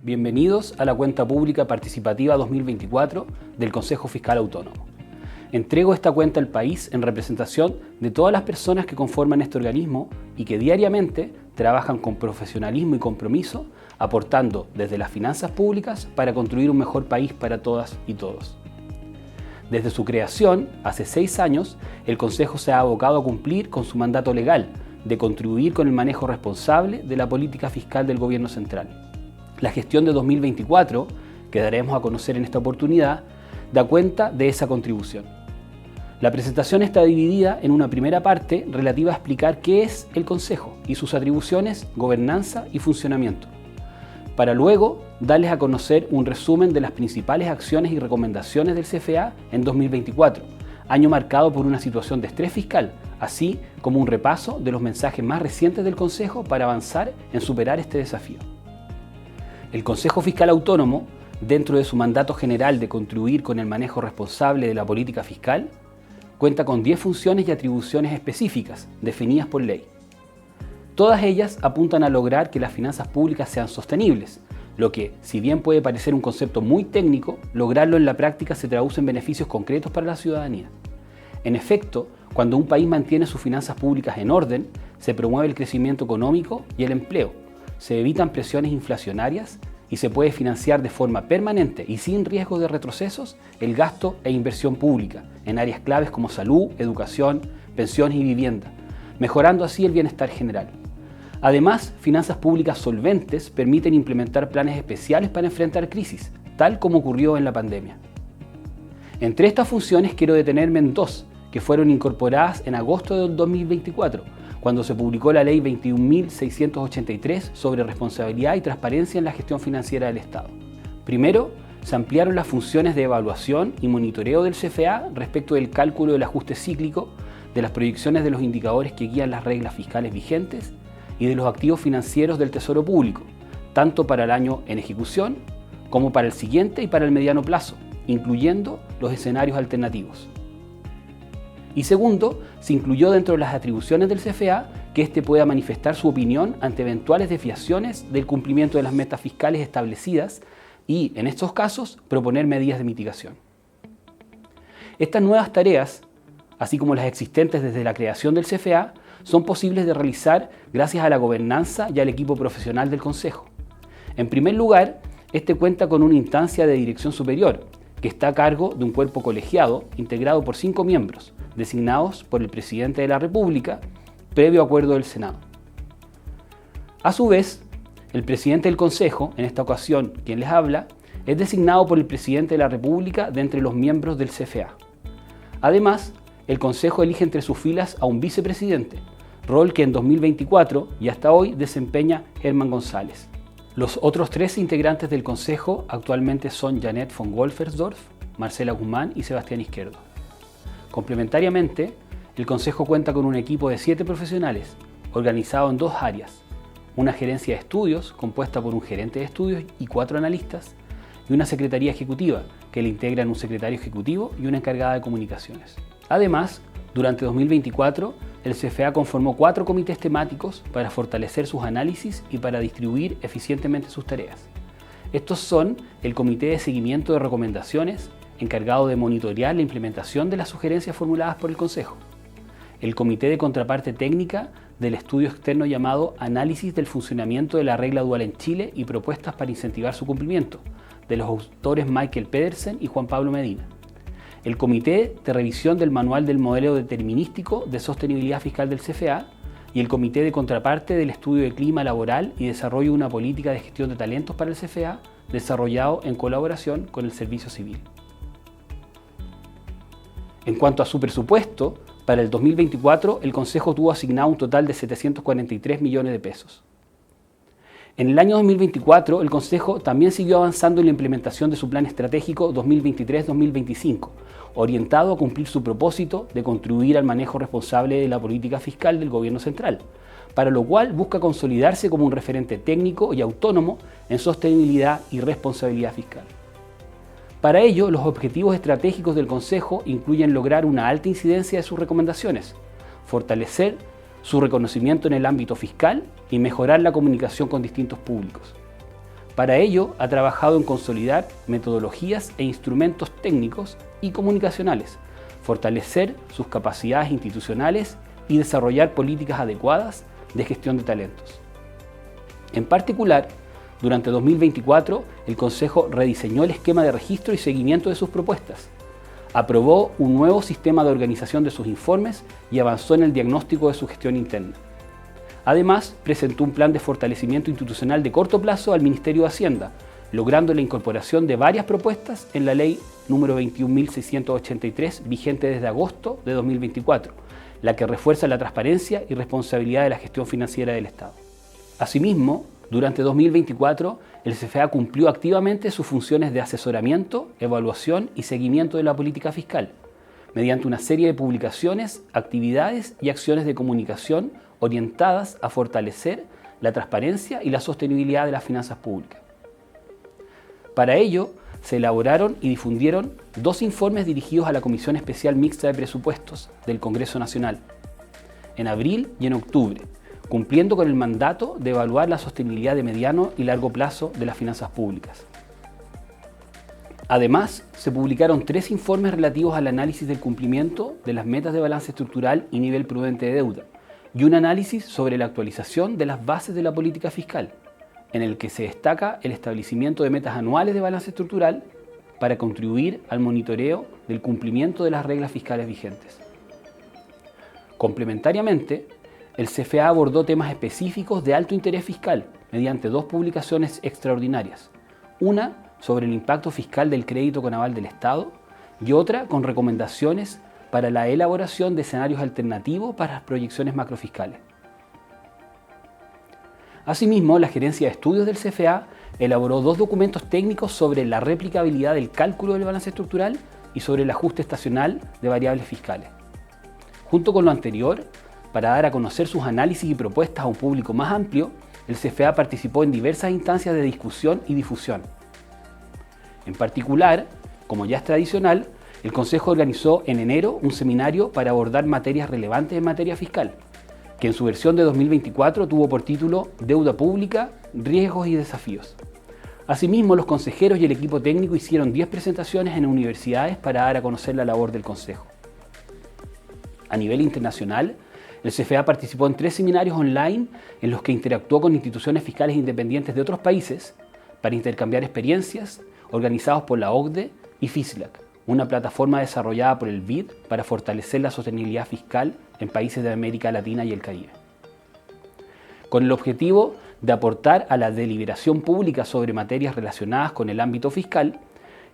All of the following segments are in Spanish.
Bienvenidos a la Cuenta Pública Participativa 2024 del Consejo Fiscal Autónomo. Entrego esta cuenta al país en representación de todas las personas que conforman este organismo y que diariamente trabajan con profesionalismo y compromiso, aportando desde las finanzas públicas para construir un mejor país para todas y todos. Desde su creación, hace 6 años, el Consejo se ha abocado a cumplir con su mandato legal de contribuir con el manejo responsable de la política fiscal del Gobierno central. La gestión de 2024, que daremos a conocer en esta oportunidad, da cuenta de esa contribución. La presentación está dividida en una primera parte relativa a explicar qué es el Consejo y sus atribuciones, gobernanza y funcionamiento, para luego darles a conocer un resumen de las principales acciones y recomendaciones del CFA en 2024, año marcado por una situación de estrés fiscal, así como un repaso de los mensajes más recientes del Consejo para avanzar en superar este desafío. El Consejo Fiscal Autónomo, dentro de su mandato general de contribuir con el manejo responsable de la política fiscal, cuenta con 10 funciones y atribuciones específicas definidas por ley. Todas ellas apuntan a lograr que las finanzas públicas sean sostenibles, lo que, si bien puede parecer un concepto muy técnico, lograrlo en la práctica se traduce en beneficios concretos para la ciudadanía. En efecto, cuando un país mantiene sus finanzas públicas en orden, se promueve el crecimiento económico y el empleo, se evitan presiones inflacionarias y se puede financiar de forma permanente y sin riesgo de retrocesos el gasto e inversión pública en áreas claves como salud, educación, pensiones y vivienda, mejorando así el bienestar general. Además, finanzas públicas solventes permiten implementar planes especiales para enfrentar crisis, tal como ocurrió en la pandemia. Entre estas funciones quiero detenerme en 2 que fueron incorporadas en agosto del 2024, cuando se publicó la Ley 21.683 sobre responsabilidad y transparencia en la gestión financiera del Estado. Primero, se ampliaron las funciones de evaluación y monitoreo del CFA respecto del cálculo del ajuste cíclico, de las proyecciones de los indicadores que guían las reglas fiscales vigentes y de los activos financieros del Tesoro Público, tanto para el año en ejecución como para el siguiente y para el mediano plazo, incluyendo los escenarios alternativos. Y segundo, se incluyó dentro de las atribuciones del CFA que éste pueda manifestar su opinión ante eventuales desviaciones del cumplimiento de las metas fiscales establecidas y, en estos casos, proponer medidas de mitigación. Estas nuevas tareas, así como las existentes desde la creación del CFA, son posibles de realizar gracias a la gobernanza y al equipo profesional del Consejo. En primer lugar, este cuenta con una instancia de dirección superior, que está a cargo de un cuerpo colegiado integrado por 5 miembros, designados por el Presidente de la República, previo acuerdo del Senado. A su vez, el Presidente del Consejo, en esta ocasión quien les habla, es designado por el Presidente de la República de entre los miembros del CFA. Además, el Consejo elige entre sus filas a un vicepresidente, rol que en 2024 y hasta hoy desempeña Herman González. Los otros 3 integrantes del Consejo actualmente son Janet von Wolfersdorf, Marcela Guzmán y Sebastián Izquierdo. Complementariamente, el Consejo cuenta con un equipo de 7 profesionales, organizado en 2 áreas, una gerencia de estudios compuesta por un gerente de estudios y 4 analistas, y una secretaría ejecutiva que le integran un secretario ejecutivo y una encargada de comunicaciones. Además, durante 2024, el CFA conformó 4 comités temáticos para fortalecer sus análisis y para distribuir eficientemente sus tareas. Estos son el Comité de Seguimiento de Recomendaciones, encargado de monitorear la implementación de las sugerencias formuladas por el Consejo, el Comité de Contraparte Técnica del estudio externo llamado Análisis del funcionamiento de la regla dual en Chile y propuestas para incentivar su cumplimiento, de los autores Michael Pedersen y Juan Pablo Medina, el Comité de Revisión del Manual del Modelo Determinístico de Sostenibilidad Fiscal del CFA y el Comité de Contraparte del Estudio de Clima Laboral y Desarrollo de una Política de Gestión de Talentos para el CFA, desarrollado en colaboración con el Servicio Civil. En cuanto a su presupuesto, para el 2024 el Consejo tuvo asignado un total de 743 millones de pesos. En el año 2024, el Consejo también siguió avanzando en la implementación de su Plan Estratégico 2023-2025, orientado a cumplir su propósito de contribuir al manejo responsable de la política fiscal del Gobierno central, para lo cual busca consolidarse como un referente técnico y autónomo en sostenibilidad y responsabilidad fiscal. Para ello, los objetivos estratégicos del Consejo incluyen lograr una alta incidencia de sus recomendaciones, fortalecer su reconocimiento en el ámbito fiscal y mejorar la comunicación con distintos públicos. Para ello, ha trabajado en consolidar metodologías e instrumentos técnicos y comunicacionales, fortalecer sus capacidades institucionales y desarrollar políticas adecuadas de gestión de talentos. En particular, durante 2024, el Consejo rediseñó el esquema de registro y seguimiento de sus propuestas, aprobó un nuevo sistema de organización de sus informes y avanzó en el diagnóstico de su gestión interna. Además, presentó un plan de fortalecimiento institucional de corto plazo al Ministerio de Hacienda, logrando la incorporación de varias propuestas en la Ley número 21.683, vigente desde agosto de 2024, la que refuerza la transparencia y responsabilidad de la gestión financiera del Estado. Asimismo, durante 2024, el CFA cumplió activamente sus funciones de asesoramiento, evaluación y seguimiento de la política fiscal, mediante una serie de publicaciones, actividades y acciones de comunicación orientadas a fortalecer la transparencia y la sostenibilidad de las finanzas públicas. Para ello, se elaboraron y difundieron 2 informes dirigidos a la Comisión Especial Mixta de Presupuestos del Congreso Nacional, en abril y en octubre, cumpliendo con el mandato de evaluar la sostenibilidad de mediano y largo plazo de las finanzas públicas. Además, se publicaron 3 informes relativos al análisis del cumplimiento de las metas de balance estructural y nivel prudente de deuda, y un análisis sobre la actualización de las bases de la política fiscal, en el que se destaca el establecimiento de metas anuales de balance estructural para contribuir al monitoreo del cumplimiento de las reglas fiscales vigentes. Complementariamente, el CFA abordó temas específicos de alto interés fiscal mediante 2 publicaciones extraordinarias, una sobre el impacto fiscal del crédito con aval del Estado y otra con recomendaciones para la elaboración de escenarios alternativos para las proyecciones macrofiscales. Asimismo, la Gerencia de Estudios del CFA elaboró 2 documentos técnicos sobre la replicabilidad del cálculo del balance estructural y sobre el ajuste estacional de variables fiscales. Junto con lo anterior, para dar a conocer sus análisis y propuestas a un público más amplio, el CFA participó en diversas instancias de discusión y difusión. En particular, como ya es tradicional, el Consejo organizó en enero un seminario para abordar materias relevantes en materia fiscal, que en su versión de 2024 tuvo por título Deuda Pública, Riesgos y Desafíos. Asimismo, los consejeros y el equipo técnico hicieron 10 presentaciones en universidades para dar a conocer la labor del Consejo. A nivel internacional, el CFA participó en 3 seminarios online en los que interactuó con instituciones fiscales independientes de otros países para intercambiar experiencias, organizados por la OCDE y FISLAC, una plataforma desarrollada por el BID para fortalecer la sostenibilidad fiscal en países de América Latina y el Caribe. Con el objetivo de aportar a la deliberación pública sobre materias relacionadas con el ámbito fiscal,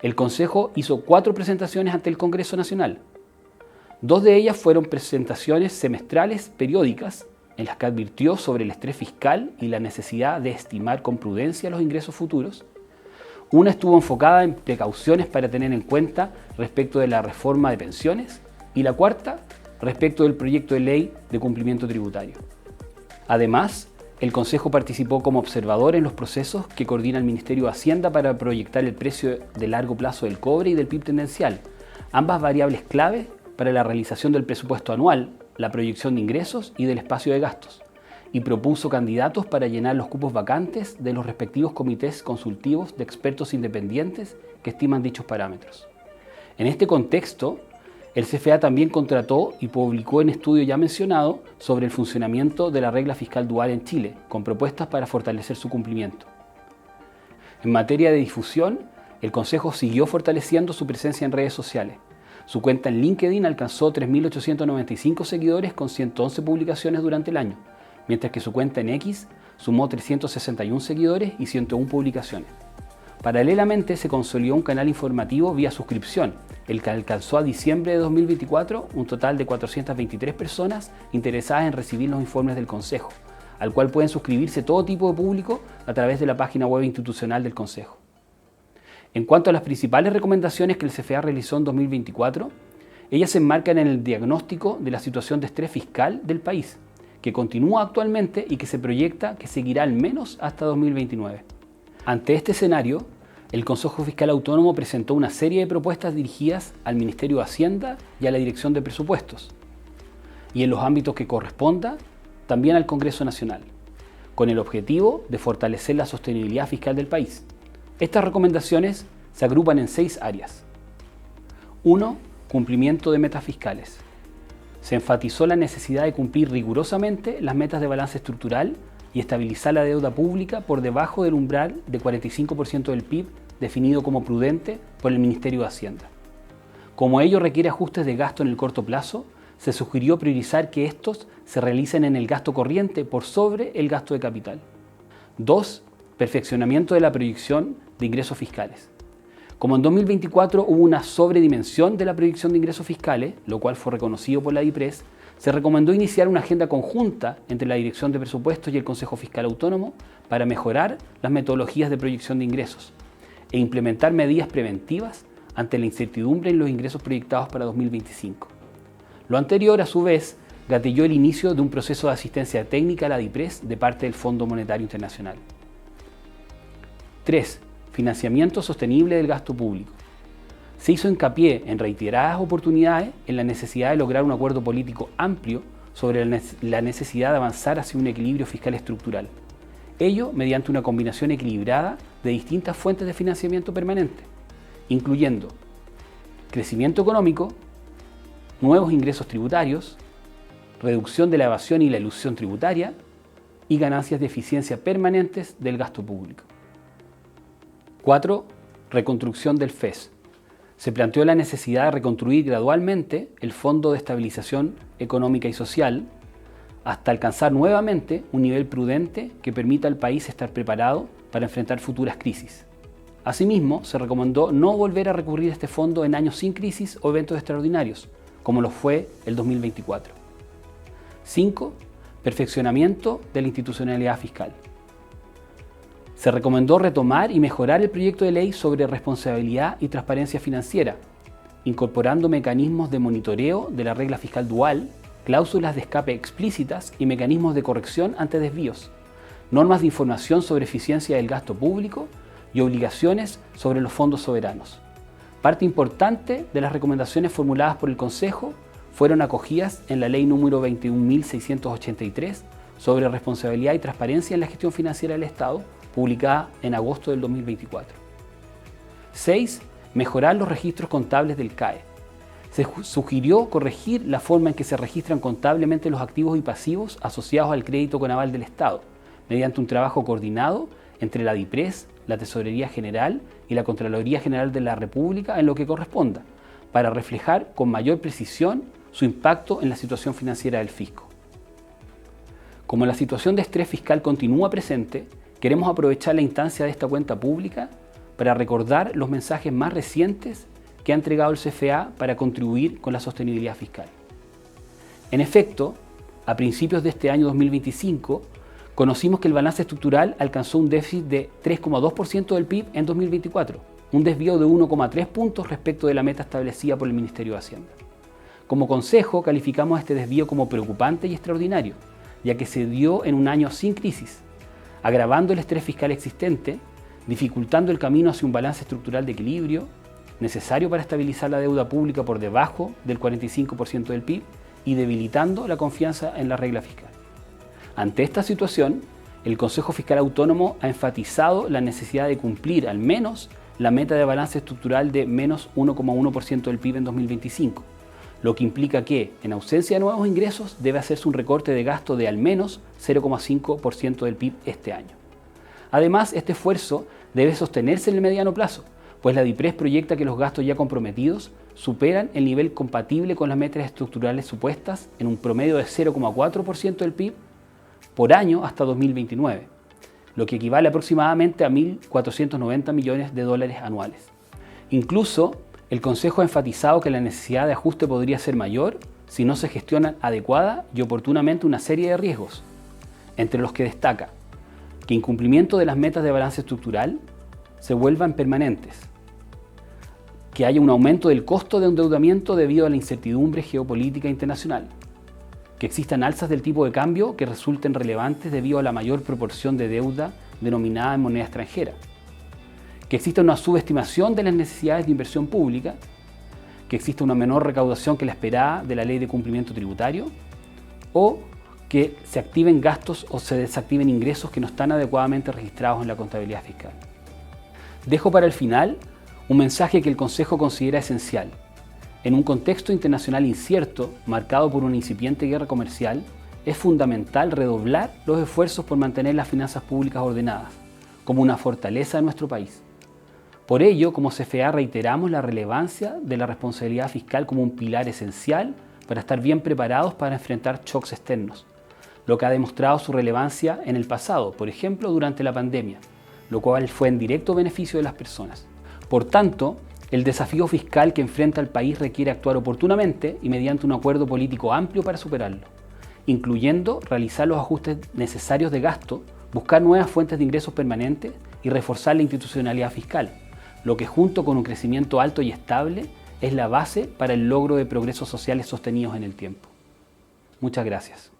el Consejo hizo 4 presentaciones ante el Congreso Nacional. 2 de ellas fueron presentaciones semestrales periódicas en las que advirtió sobre el estrés fiscal y la necesidad de estimar con prudencia los ingresos futuros. Una estuvo enfocada en precauciones para tener en cuenta respecto de la reforma de pensiones y la cuarta respecto del proyecto de ley de cumplimiento tributario. Además, el Consejo participó como observador en los procesos que coordina el Ministerio de Hacienda para proyectar el precio de largo plazo del cobre y del PIB tendencial, ambas variables clave para la realización del presupuesto anual, la proyección de ingresos y del espacio de gastos, y propuso candidatos para llenar los cupos vacantes de los respectivos comités consultivos de expertos independientes que estiman dichos parámetros. En este contexto, el CFA también contrató y publicó un estudio ya mencionado sobre el funcionamiento de la regla fiscal dual en Chile, con propuestas para fortalecer su cumplimiento. En materia de difusión, el Consejo siguió fortaleciendo su presencia en redes sociales. Su cuenta en LinkedIn alcanzó 3.895 seguidores con 111 publicaciones durante el año, mientras que su cuenta en X sumó 361 seguidores y 101 publicaciones. Paralelamente, se consolidó un canal informativo vía suscripción, el que alcanzó a diciembre de 2024 un total de 423 personas interesadas en recibir los informes del Consejo, al cual pueden suscribirse todo tipo de público a través de la página web institucional del Consejo. En cuanto a las principales recomendaciones que el CFA realizó en 2024, ellas se enmarcan en el diagnóstico de la situación de estrés fiscal del país, que continúa actualmente y que se proyecta que seguirá al menos hasta 2029. Ante este escenario, el Consejo Fiscal Autónomo presentó una serie de propuestas dirigidas al Ministerio de Hacienda y a la Dirección de Presupuestos, y en los ámbitos que corresponda, también al Congreso Nacional, con el objetivo de fortalecer la sostenibilidad fiscal del país. Estas recomendaciones se agrupan en 6 áreas. 1. Cumplimiento de metas fiscales. Se enfatizó la necesidad de cumplir rigurosamente las metas de balance estructural y estabilizar la deuda pública por debajo del umbral de 45% del PIB definido como prudente por el Ministerio de Hacienda. Como ello requiere ajustes de gasto en el corto plazo, se sugirió priorizar que estos se realicen en el gasto corriente por sobre el gasto de capital. 2. Perfeccionamiento de la proyección de ingresos fiscales. Como en 2024 hubo una sobredimensión de la proyección de ingresos fiscales, lo cual fue reconocido por la DIPRES, se recomendó iniciar una agenda conjunta entre la Dirección de Presupuestos y el Consejo Fiscal Autónomo para mejorar las metodologías de proyección de ingresos e implementar medidas preventivas ante la incertidumbre en los ingresos proyectados para 2025. Lo anterior, a su vez, gatilló el inicio de un proceso de asistencia técnica a la DIPRES de parte del Fondo Monetario Internacional. 3. Financiamiento sostenible del gasto público. Se hizo hincapié en reiteradas oportunidades en la necesidad de lograr un acuerdo político amplio sobre la necesidad de avanzar hacia un equilibrio fiscal estructural. Ello mediante una combinación equilibrada de distintas fuentes de financiamiento permanente, incluyendo crecimiento económico, nuevos ingresos tributarios, reducción de la evasión y la elusión tributaria y ganancias de eficiencia permanentes del gasto público. 4. Reconstrucción del FES. Se planteó la necesidad de reconstruir gradualmente el Fondo de Estabilización Económica y Social hasta alcanzar nuevamente un nivel prudente que permita al país estar preparado para enfrentar futuras crisis. Asimismo, se recomendó no volver a recurrir a este fondo en años sin crisis o eventos extraordinarios, como lo fue el 2024. 5. Perfeccionamiento de la institucionalidad fiscal. Se recomendó retomar y mejorar el proyecto de ley sobre responsabilidad y transparencia financiera, incorporando mecanismos de monitoreo de la regla fiscal dual, cláusulas de escape explícitas y mecanismos de corrección ante desvíos, normas de información sobre eficiencia del gasto público y obligaciones sobre los fondos soberanos. Parte importante de las recomendaciones formuladas por el Consejo fueron acogidas en la Ley número 21.683 sobre responsabilidad y transparencia en la gestión financiera del Estado, publicada en agosto del 2024. 6. Mejorar los registros contables del CAE. Se sugirió corregir la forma en que se registran contablemente los activos y pasivos asociados al crédito con aval del Estado, mediante un trabajo coordinado entre la DIPRES, la Tesorería General y la Contraloría General de la República en lo que corresponda, para reflejar con mayor precisión su impacto en la situación financiera del fisco. Como la situación de estrés fiscal continúa presente, queremos aprovechar la instancia de esta cuenta pública para recordar los mensajes más recientes que ha entregado el CFA para contribuir con la sostenibilidad fiscal. En efecto, a principios de este año 2025, conocimos que el balance estructural alcanzó un déficit de 3,2% del PIB en 2024, un desvío de 1,3 puntos respecto de la meta establecida por el Ministerio de Hacienda. Como consejo, calificamos este desvío como preocupante y extraordinario, ya que se dio en un año sin crisis, agravando el estrés fiscal existente, dificultando el camino hacia un balance estructural de equilibrio, necesario para estabilizar la deuda pública por debajo del 45% del PIB y debilitando la confianza en la regla fiscal. Ante esta situación, el Consejo Fiscal Autónomo ha enfatizado la necesidad de cumplir al menos la meta de balance estructural de menos 1,1% del PIB en 2025, lo que implica que, en ausencia de nuevos ingresos, debe hacerse un recorte de gasto de al menos 0,5% del PIB este año. Además, este esfuerzo debe sostenerse en el mediano plazo, pues la DIPRES proyecta que los gastos ya comprometidos superan el nivel compatible con las metas estructurales supuestas en un promedio de 0,4% del PIB por año hasta 2029, lo que equivale aproximadamente a 1.490 millones de dólares anuales. Incluso, el Consejo ha enfatizado que la necesidad de ajuste podría ser mayor si no se gestionan adecuada y oportunamente una serie de riesgos, entre los que destaca que incumplimiento de las metas de balance estructural se vuelvan permanentes, que haya un aumento del costo de endeudamiento debido a la incertidumbre geopolítica internacional, que existan alzas del tipo de cambio que resulten relevantes debido a la mayor proporción de deuda denominada en moneda extranjera, que exista una subestimación de las necesidades de inversión pública, que exista una menor recaudación que la esperada de la ley de cumplimiento tributario, o que se activen gastos o se desactiven ingresos que no están adecuadamente registrados en la contabilidad fiscal. Dejo para el final un mensaje que el Consejo considera esencial. En un contexto internacional incierto, marcado por una incipiente guerra comercial, es fundamental redoblar los esfuerzos por mantener las finanzas públicas ordenadas, como una fortaleza de nuestro país. Por ello, como CFA reiteramos la relevancia de la responsabilidad fiscal como un pilar esencial para estar bien preparados para enfrentar shocks externos, lo que ha demostrado su relevancia en el pasado, por ejemplo, durante la pandemia, lo cual fue en directo beneficio de las personas. Por tanto, el desafío fiscal que enfrenta el país requiere actuar oportunamente y mediante un acuerdo político amplio para superarlo, incluyendo realizar los ajustes necesarios de gasto, buscar nuevas fuentes de ingresos permanentes y reforzar la institucionalidad fiscal, lo que junto con un crecimiento alto y estable es la base para el logro de progresos sociales sostenidos en el tiempo. Muchas gracias.